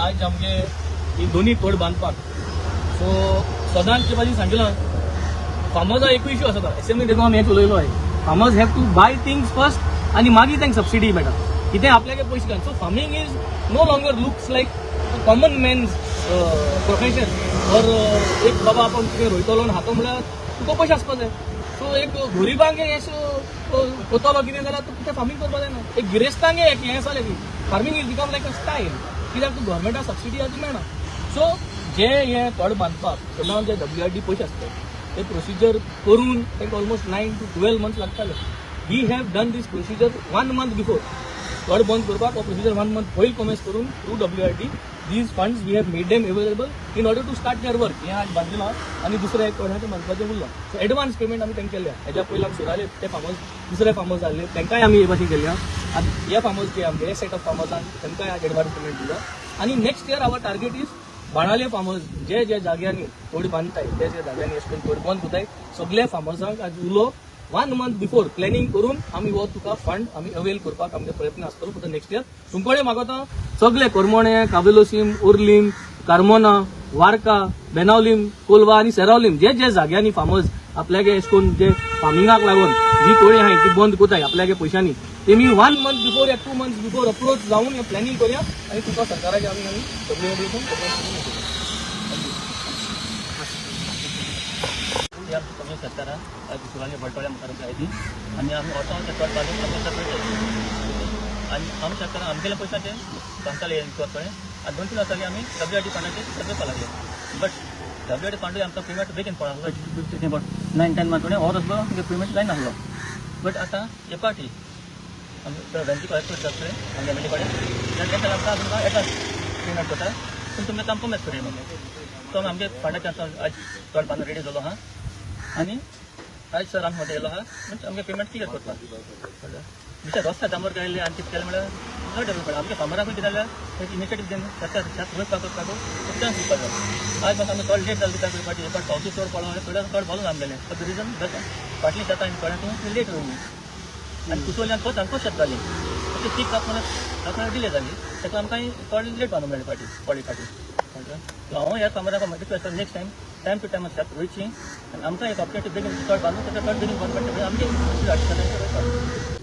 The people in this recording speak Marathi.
आज आमगे ही दोन्ही तोड बांधपाक सो सदांच जे भाजी सांगितलं फार्मर्सा एक इश्यू असता असेंब्ली देखून आम्ही हे उलयलो आहे farmers have to buy things first आणि मागीर तांकां सबसिडी मेळटा कितें आपल्याक पयशे घाल so farming is no longer looks like common man's profession और एक बाबा आपण कितें रोयतलो आनी हातो म्हळ्यार तुका पयशे आसपा जाय सो एक गरिबांक कोतलो कितें जाल्यार तूं कितें फार्मिंग करपा जायना एक गिरेस्तांक एक हें जालें की farming is become like a style कित्याक तूं गव्हर्मेंटाक सबसिडी आदी मेळना सो जे हे तोड बांदपाक तेन्ना जे WRD पयशे आसतात ते प्रोसिजर करून तांकां ऑलमोस्ट 9 to 12 months लागताले we have done this procedure 1 month before तोड बंद करपाक हो प्रोसिजर 1 month पयलीं कमेंस करून through WRD these funds we have made them available in order to start their work हें आज बांदिलो आनी दुसरें एक कोणाचें बांदपाचें उरलां सो एडवान्स पेमेंट आमी तांकां केल्या हेज्या पयलीं आमी सुराले ते फार्मर्स दुसरे फार्मर्स जाल्ले तांकांय आमी हे भाशेन केल्या आनी ह्या फार्मर्स जे आमचे हे सेट ऑफ फार्मर्सांक तांकांय आज एडवान्स पेमेंट दिलो आनी next year our target is बाणाले फार्मर्स जे जे जाग्यांनी तोड बांदताय ते जाग्यांनी अशें करून तोड बंद कोताय सगळे फार्मर्सांक आज उलो 1 month बिफोर प्लॅनिंग करून आमी हो तुका फंड आमी अवेल करपाक आमचे प्रयत्न आसतलो फॉर द नेक्स्ट इयर तुमकडे मागता सगळे कोरमोणे काबेलोसीम उर्लीम कार्मोना वार्का बेनावलीम कोलवा आनी सेरावलीम जे जे जाग्यांनी फार्मर्स आपल्यागे अशें करून जे फार्मिंगाक लागून जी कोळी आहाय ती बंद कोताय आपल्यागे पयशांनी तेमी 1 month बिफोर या 2 months बिफोर अप्रोच जावन हे प्लॅनिंग करूया आनी तुका सरकाराचे आमी सगळे कमी सरकारा सुरांगे बटवाड्या मुखार आयली आनी आमी वचोन ते तोड बांदून आमी सेपरेट आनी आमी सरकारान आमगेल्या पयशांचे सांगताले कळ्ळें आनी 2-3 वर्सांनी आमी WRD फंडाचे करपा लागले बट WRD फंड आमकां पेमेंट बेगीन पडना बट 9-10 months और आसलो आमगे पेमेंट जायना आसलो बट आतां हे पार्टी आमी बँकी कलेक्ट करता कडेन आमगे एमएलए कडेन तेन्ना आमकां तुमकां एडवान्स पेमेंट करता पूण तुमकां कॉम्प्रोमायज करूया मागीर तो आमगे फंडाचे आतां आज तोड बांदून रेडी जालो आहा आनी आज सर आमी मध्ये येयलो आहा म्हणजे आमगे पेमेंट क्लियर करता दुसऱ्या रस्ता डांबर केले आनी कितें केलें म्हळ्यार नो डेवलपमेंट आमगे फार्मरांकूय कितें जाल्यार एक इनिशिएटीव घेवन सरकार शेत रोयपाक करपाक सगळ्यांक दिवपाक जाय आज म्हाका आमी चड लेट जालें दिता करपाची पण पावसी चड पडलो थोड्या चड बोलून आमगेलें फॉर द रिजन फाटलीं शेतां थोड्यांक लेट रोयली आनी कुसोवल्यान तो तांकां शेत जाली ती कापणाक डिले जाली ताका आमकां थोडे लेट बांदूंक मेळ्ळें पाटी हांव ह्या फार्मरांक request next time to time शेत रोयची आनी आमकां एक ऑपॉर्च्युनिटी बेगीन चड बांदून ताका चड बेगीन बंद पडटा आमगे